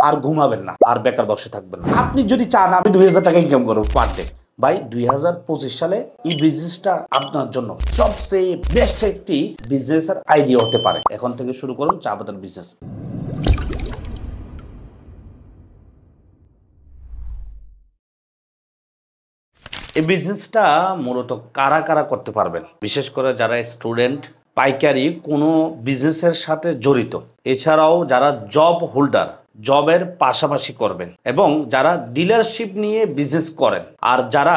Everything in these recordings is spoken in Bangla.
আর ঘুমাবেন না, আর বেকার বসে থাকবেন না। আপনি যদি চান আমি 2000 টাকা ইনকাম করবো পার ডে, ভাই 2025 সালে এই বিজনেসটা আপনার জন্য সবচেয়ে বেস্ট একটি বিজনেসের আইডিয়া হতে পারে। এখন থেকে শুরু করুন চা পাতার বিজনেস। এই বিজনেসটা মূলত কারা কারা করতে পারবেন, বিশেষ করে যারা স্টুডেন্ট, পাইকারি কোনো বিজনেসের সাথে জড়িত, এছাড়াও যারা জব হোল্ডার, জবের পাশাপাশি করবেন, এবং যারা ডিলারশিপ নিয়ে বিজনেস করেন, আর যারা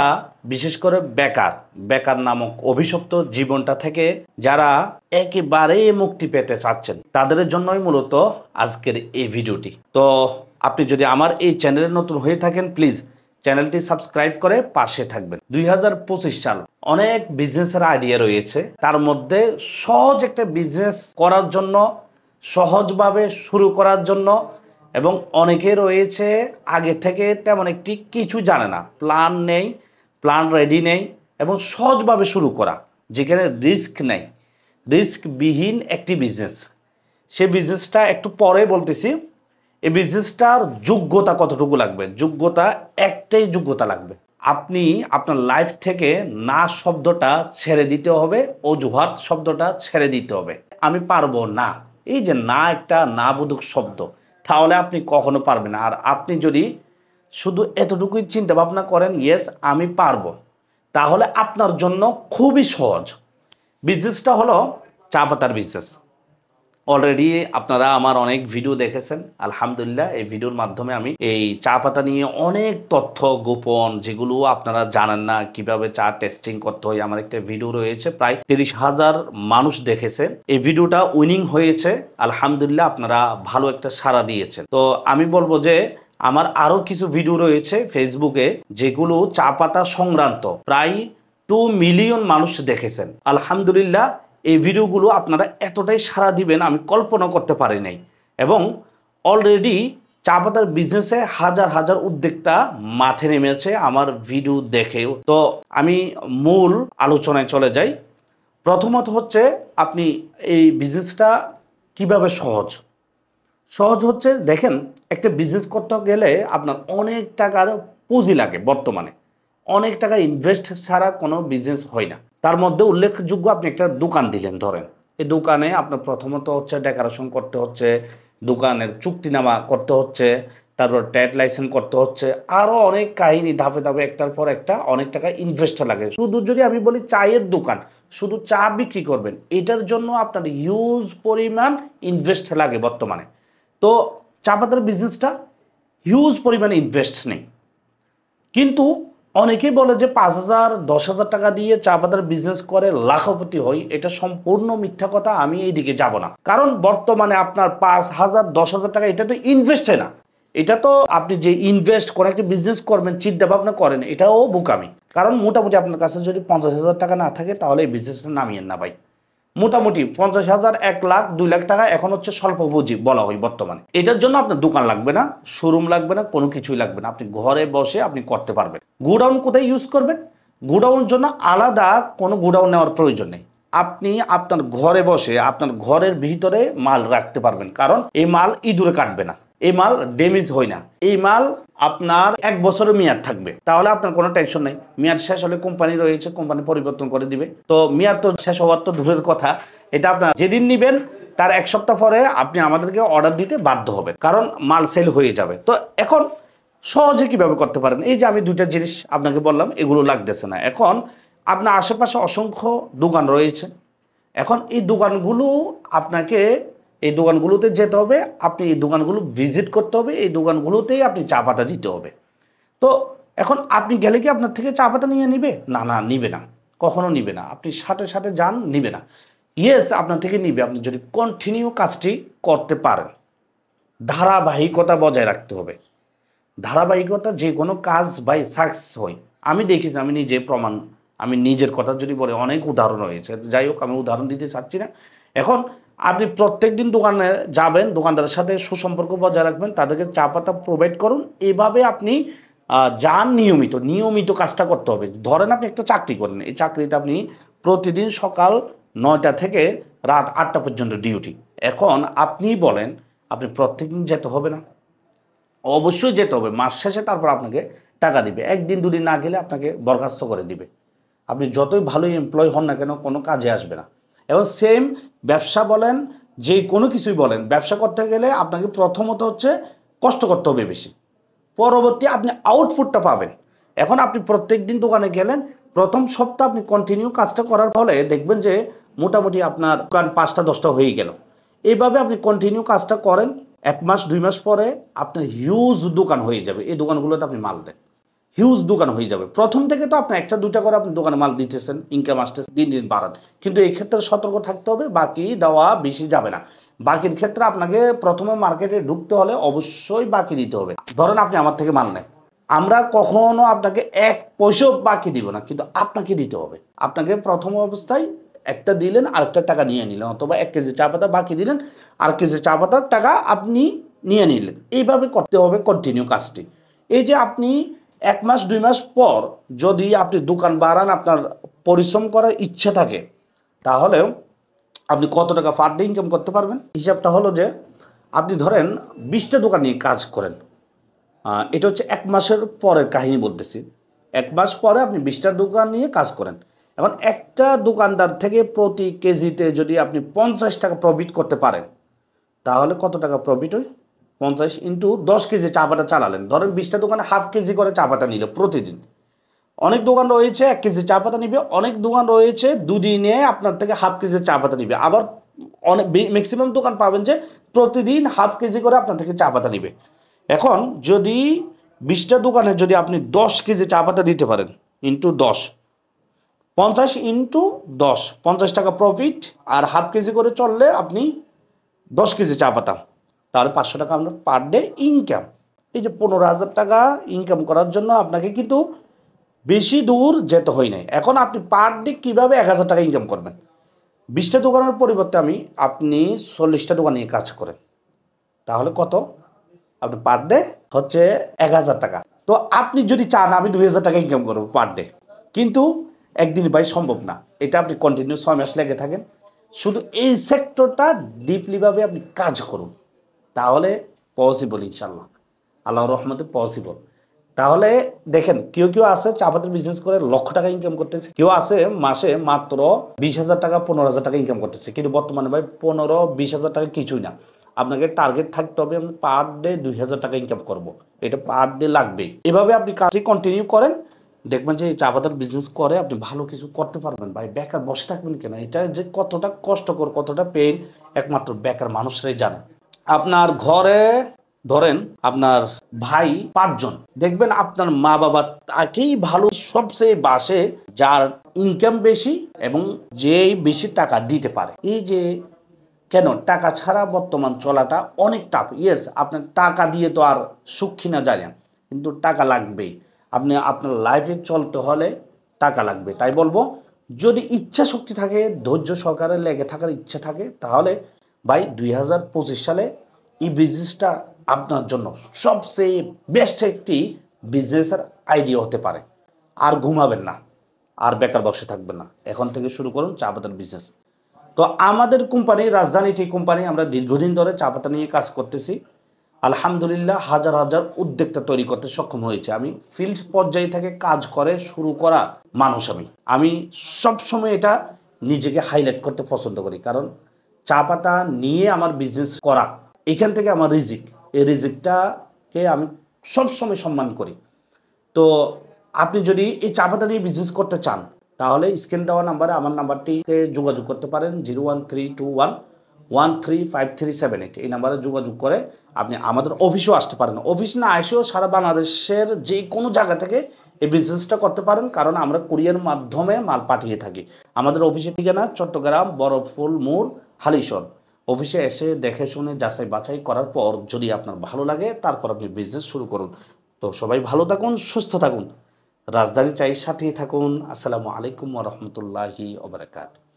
বিশেষ করে বেকার বেকার নামক অভিশপ্ত জীবনটা থেকে যারা একেবারে মুক্তি পেতে চাচ্ছেন, তাদের জন্যই মূলত আজকের এই ভিডিওটি। তো আপনি যদি আমার এই চ্যানেলে নতুন হয়ে থাকেন, প্লিজ চ্যানেলটি সাবস্ক্রাইব করে পাশে থাকবেন। 2025 সাল, অনেক বিজনেসের আইডিয়া রয়েছে, তার মধ্যে সহজ একটা বিজনেস করার জন্য, সহজভাবে শুরু করার জন্য, এবং অনেকে রয়েছে আগে থেকে তেমন একটি কিছু জানে না, প্ল্যান নেই, প্ল্যান রেডি নেই, এবং সহজভাবে শুরু করা, যেখানে রিস্ক নেই, রিস্কবিহীন একটি বিজনেস। সে বিজনেসটা একটু পরে বলতেছি। এই বিজনেসটার যোগ্যতা কতটুকু লাগবে? যোগ্যতা একটাই যোগ্যতা লাগবে, আপনি আপনার লাইফ থেকে না শব্দটা ছেড়ে দিতে হবে, অজুহাত শব্দটা ছেড়ে দিতে হবে। আমি পারবো না, এই যে না একটা না বোধক শব্দ, তাহলে আপনি কখনো পারবেন না। আর আপনি যদি শুধু এতটুকুই চিন্তা ভাবনা করেন, ইয়েস আমি পারবো, তাহলে আপনার জন্য খুবই সহজ। বিজনেসটা হলো চা পাতার বিজনেস। অলরেডি আপনারা আমার অনেক ভিডিও দেখেছেন, আলহামদুলিল্লাহ। এই ভিডিওর মাধ্যমে আমি এই চা পাতা নিয়ে অনেক তথ্য গোপন, যেগুলো আপনারা জানেন না, কিভাবে চা টেস্টিং করতে হয়, আমার একটা ভিডিও রয়েছে, প্রায় 30,000 মানুষ দেখেছে। এই ভিডিওটা উইনিং হয়েছে, আলহামদুলিল্লাহ। আপনারা ভালো একটা সাড়া দিয়েছেন। তো আমি বলবো যে আমার আরও কিছু ভিডিও রয়েছে ফেসবুকে, যেগুলো চা পাতা সংক্রান্ত, প্রায় 2 মিলিয়ন মানুষ দেখেছেন, আলহামদুলিল্লাহ। এই ভিডিওগুলো আপনারা এতটাই সাড়া দিবেন আমি কল্পনা করতে পারি নাই। এবং অলরেডি চা পাতার বিজনেসে হাজার হাজার উদ্যোক্তা মাঠে নেমেছে আমার ভিডিও দেখেও। তো আমি মূল আলোচনায় চলে যাই। প্রথমত হচ্ছে, আপনি এই বিজনেসটা কিভাবে সহজ হচ্ছে, দেখেন, একটা বিজনেস করতে গেলে আপনার অনেক টাকার পুঁজি লাগে। বর্তমানে অনেক টাকা ইনভেস্ট ছাড়া কোনো বিজনেস হয় না। তার মধ্যে উল্লেখযোগ্য, আপনি একটা দোকান দিলেন ধরেন, এই দোকানে আপনার প্রথমত হচ্ছে ডেকোরেশন করতে হচ্ছে, দোকানের চুক্তিনামা করতে হচ্ছে, তারপর ট্রেড লাইসেন্স করতে হচ্ছে, আরও অনেক কাহিনী, ধাপে ধাপে একটার পর একটা অনেক টাকা ইনভেস্ট লাগে। শুধু যদি আমি বলি চায়ের দোকান, শুধু চা বিক্রি করবেন, এটার জন্য আপনার হিউজ পরিমাণ ইনভেস্ট লাগে বর্তমানে। তো চা পাতার বিজনেসটা হিউজ পরিমাণে ইনভেস্ট নেই, কিন্তু অনেকেই বলে যে 5,000 10,000 টাকা দিয়ে চা পাতার বিজনেস করে লাখপতি হয়। এটা সম্পূর্ণ মিথ্যা কথা। আমি এই দিকে যাব না, কারণ বর্তমানে আপনার 5,000 10,000 টাকা এটা তো ইনভেস্ট হয় না। এটা তো আপনি যে ইনভেস্ট করে একটা বিজনেস করবেন, চিন্তা ভাবনা করেন, এটাও বোকামি। কারণ মোটামুটি আপনার কাছে যদি 50,000 টাকা না থাকে, তাহলে এই বিজনেসটা নামিয়েন না ভাই। মোটামুটি 50,000, 1 লাখ, 2 লাখ টাকা এখন হচ্ছে স্বল্প পুঁজি বলা হয় বর্তমানে। এটার জন্য আপনার দোকান লাগবে না, শোরুম লাগবে না, কোনো কিছুই লাগবে না, আপনি ঘরে বসে আপনি করতে পারবেন। গোডাউন কোথায় ইউজ করবেন? গোডাউনের জন্য আলাদা কোনো গোডাউন নেওয়ার প্রয়োজন নেই। আপনি আপনার ঘরে বসে আপনার ঘরের ভিতরে মাল রাখতে পারবেন, কারণ এই মাল ইঁদুরে কাটবে না, এই মাল ড্যামেজ হয় না, এই মাল আপনার 1 বছরের মেয়াদ থাকবে। তাহলে আপনার কোনো টেনশন নেই। মেয়াদ শেষ হলে কোম্পানি রয়েছে, কোম্পানি পরিবর্তন করে দিবে। তো মেয়াদ তো শেষ হওয়ার তো দূরের কথা, এটা আপনার যেদিন নেবেন তার 1 সপ্তাহ পরে আপনি আমাদেরকে অর্ডার দিতে বাধ্য হবেন, কারণ মাল সেল হয়ে যাবে। তো এখন সহজে কিভাবে করতে পারেন? এই যে আমি 2টা জিনিস আপনাকে বললাম, এগুলো লাগতেছে না। এখন আপনার আশেপাশে অসংখ্য দোকান রয়েছে। এখন এই দোকানগুলো আপনাকে, এই দোকানগুলোতে যেতে হবে, আপনি এই দোকানগুলো ভিজিট করতে হবে, এই দোকানগুলোতেই আপনি চা পাতা দিতে হবে। তো এখন আপনি গেলে কি আপনার থেকে চা পাতা নিয়ে নিবে? না, না, নিবে না, কখনো নিবে না। আপনি সাথে সাথে যান, নিবে না। ইয়েস, আপনার থেকে নিবে, আপনি যদি কন্টিনিউ কাজটি করতে পারেন। ধারাবাহিকতা বজায় রাখতে হবে। ধারাবাহিকতা, যে কোনো কাজ ভাই সাকসেস হয়। আমি দেখেছি, আমি নিজে প্রমাণ, আমি নিজের কথা যদি বলে অনেক উদাহরণ রয়েছে। যাই হোক, আমি উদাহরণ দিতে চাচ্ছি না। এখন আপনি প্রত্যেক দিন দোকানে যাবেন, দোকানদারের সাথে সুসম্পর্ক বজায় রাখবেন, তাদেরকে চা পাতা প্রোভাইড করুন। এভাবে আপনি যান, নিয়মিত কাজটা করতে হবে। ধরেন আপনি একটা চাকরি করেন, এই চাকরিতে আপনি প্রতিদিন সকাল 9টা থেকে রাত 8টা পর্যন্ত ডিউটি। এখন আপনি বলেন, আপনি প্রত্যেকদিন যেতে হবে না? অবশ্যই যেতে হবে, মাস শেষে তারপর আপনাকে টাকা দিবে। একদিন দুদিন না গেলে আপনাকে বরখাস্ত করে দিবে। আপনি যতই ভালো এমপ্লয় হন না কেন, কোনো কাজে আসবে না। এবং সেম ব্যবসা বলেন, যে কোনো কিছুই বলেন, ব্যবসা করতে গেলে আপনাকে প্রথমত হচ্ছে কষ্ট করতে হবে বেশি, পরবর্তী আপনি আউটপুটটা পাবেন। এখন আপনি প্রত্যেক দিন দোকানে গেলেন, প্রথম সপ্তাহ আপনি কন্টিনিউ কাজটা করার ফলে দেখবেন যে মোটামুটি আপনার দোকান 5টা 10টা হয়ে গেল। এইভাবে আপনি কন্টিনিউ কাজটা করেন, 1 মাস 2 মাস পরে আপনার হিউজ দোকান হয়ে যাবে। এই দোকানগুলোতে আপনি মাল দেন, হিউজ দোকান হয়ে যাবে। প্রথম থেকে তো আপনি 1টা 2টা করে আপনি দোকানে মাল দিতেছেন, ইনকাম আসতেছে, দিন দিন বাড়ান। কিন্তু এই ক্ষেত্রে সতর্ক থাকতে হবে, বাকি দেওয়া বেশি যাবে না। বাকির ক্ষেত্রে আপনাকে প্রথমে মার্কেটে ঢুকতে হলে অবশ্যই বাকি দিতে হবে। ধরেন আপনি আমার থেকে মাল নেন, আমরা কখনো আপনাকে 1 পয়সাও বাকি দিব না, কিন্তু আপনাকে দিতে হবে। আপনাকে প্রথম অবস্থায় একটা দিলেন, আরেকটা টাকা নিয়ে নিলেন, অথবা 1 কেজি চা পাতা বাকি দিলেন, আর কেজি চা পাতার টাকা আপনি নিয়ে নিলেন। এইভাবে করতে হবে কন্টিনিউ কাজটি। এই যে আপনি 1 মাস 2 মাস পর যদি আপনি দোকান বাড়ান, আপনার পরিশ্রম করার ইচ্ছা থাকে, তাহলে আপনি কত টাকা পার ডে ইনকাম করতে পারবেন। হিসাবটা হলো যে আপনি ধরেন 20টা দোকান নিয়ে কাজ করেন, এটা হচ্ছে 1 মাসের পরের কাহিনী বলতেছি। 1 মাস পরে আপনি 20টা দোকান নিয়ে কাজ করেন। এখন একটা দোকানদার থেকে প্রতি কেজিতে যদি আপনি 50 টাকা প্রফিট করতে পারেন, তাহলে কত টাকা প্রফিট হয়? 50 ইন্টু 10 কেজি চা পাতা চালালেন, ধরেন 20টা দোকানে হাফ কেজি করে চা পাতা নিল প্রতিদিন। অনেক দোকান রয়েছে 1 কেজি চা পাতা নিবে, অনেক দোকান রয়েছে দুদিনে আপনার থেকে হাফ কেজি চা পাতা নিবে, আবার অনেক ম্যাক্সিমাম দোকান পাবেন যে প্রতিদিন হাফ কেজি করে আপনার থেকে চা পাতা নিবে। এখন যদি 20টা দোকানে যদি আপনি 10 কেজি চা পাতা দিতে পারেন, ইন্টু 10, 50 ইন্টু 10, 50 টাকা প্রফিট, আর হাফ কেজি করে চললে আপনি 10 কেজি চা পাতা, তাহলে 500 টাকা আপনার পার ডে ইনকাম। এই যে 15,000 টাকা ইনকাম করার জন্য আপনাকে কিন্তু বেশি দূর যেতে হয় নাই। এখন আপনি পার ডে কীভাবে 1,000 টাকা ইনকাম করবেন? 20টা দোকানের পরিবর্তে আপনি 40টা দোকান নিয়ে কাজ করেন, তাহলে কত? আপনি পার ডে হচ্ছে 1,000 টাকা। তো আপনি যদি চান আমি 2,000 টাকা ইনকাম করবো পার ডে, কিন্তু একদিন ভাই সম্ভব না। এটা আপনি কন্টিনিউ 6 মাস লেগে থাকেন, শুধু এই সেক্টরটা ডিপলিভাবে আপনি কাজ করুন, তাহলে পসিবল ইনশাল্লাহ, আল্লাহর রহমতে পসিবল। তাহলে দেখেন, কেউ কেউ আছে চা পাতার বিজনেস করে লক্ষ টাকা ইনকাম করতেছে, কেউ আছে মাসে মাত্র 20,000 টাকা 15,000 টাকা ইনকাম করতেছে। কিন্তু বর্তমানে ভাই 15-20,000 টাকা কিছুই না। আপনাকে টার্গেট থাকতে হবে আমি পার ডে 2,000 টাকা ইনকাম করব, এটা পার ডে লাগবেই। এভাবে আপনি কাজটি কন্টিনিউ করেন, দেখবেন যে এই চা পাতার বিজনেস করে আপনি ভালো কিছু করতে পারবেন। ভাই বেকার বসে থাকবেন কেন? এটা যে কতটা কষ্টকর, কতটা পেইন, একমাত্র বেকার মানুষরাই জানে। আপনার ঘরে ধরেন আপনার ভাই 5 জন, দেখবেন আপনার মা বাবা তাকেই ভালো সবচেয়ে বাসে যার ইনকাম বেশি এবং যেই বেশি টাকা দিতে পারে। এই যে কেন টাকা ছাড়া বর্তমান চলাটা অনেক টাফ। ইয়েস, আপনার টাকা দিয়ে তো আর সুখী না যায় না, কিন্তু টাকা লাগবেই। আপনি আপনার লাইফে চলতে হলে টাকা লাগবে। তাই বলবো, যদি ইচ্ছা শক্তি থাকে, ধৈর্য সহকারে লেগে থাকার ইচ্ছা থাকে, তাহলে ভাই 2025 সালে এই বিজনেসটা আপনার জন্য সবচেয়ে বেস্ট একটি বিজনেসের আইডিয়া হতে পারে। আর ঘুমাবেন না, আর বেকার বসে থাকবেন না, এখন থেকে শুরু করুন চা পাতার বিজনেস। তো আমাদের কোম্পানি রাজধানী টি কোম্পানি, আমরা দীর্ঘদিন ধরে চা পাতা নিয়ে কাজ করতেছি। আলহামদুলিল্লাহ হাজার হাজার উদ্যোক্তা তৈরি করতে সক্ষম হয়েছে। আমি ফিল্ড পর্যায়ে থেকে কাজ করে শুরু করা মানুষ। আমি সবসময় এটা নিজেকে হাইলাইট করতে পছন্দ করি, কারণ চা পাতা নিয়ে আমার বিজনেস করা, এখান থেকে আমার রিজিক, এই রিজিকটাকে আমি সবসময় সম্মান করি। তো আপনি যদি এই চা পাতা নিয়ে বিজনেস করতে চান, তাহলে স্ক্রিন দেওয়া নাম্বারে আমার নাম্বারটিতে যোগাযোগ করতে পারেন, 01321135378। এই নাম্বারে যোগাযোগ করে আপনি আমাদের অফিসেও আসতে পারেন। অফিস না এসেও সারা বাংলাদেশের যে কোনো জায়গা থেকে এই বিজনেসটা করতে পারেন, কারণ আমরা কুরিয়ার মাধ্যমে মাল পাঠিয়ে থাকি। আমাদের অফিসের ঠিকানা চট্টগ্রাম বরফুল মোড়, হালিশহর। অফিসে এসে দেখে শুনে যাচাই বাছাই করার পর যদি আপনার ভালো লাগে, তারপর আপনি বিজনেস শুরু করুন। তো সবাই ভালো থাকুন, সুস্থ থাকুন, রাজধানী চায়ের সাথেই থাকুন। আসসালামু আলাইকুম ওয়া রাহমাতুল্লাহি ওয়া বারাকাতুহু।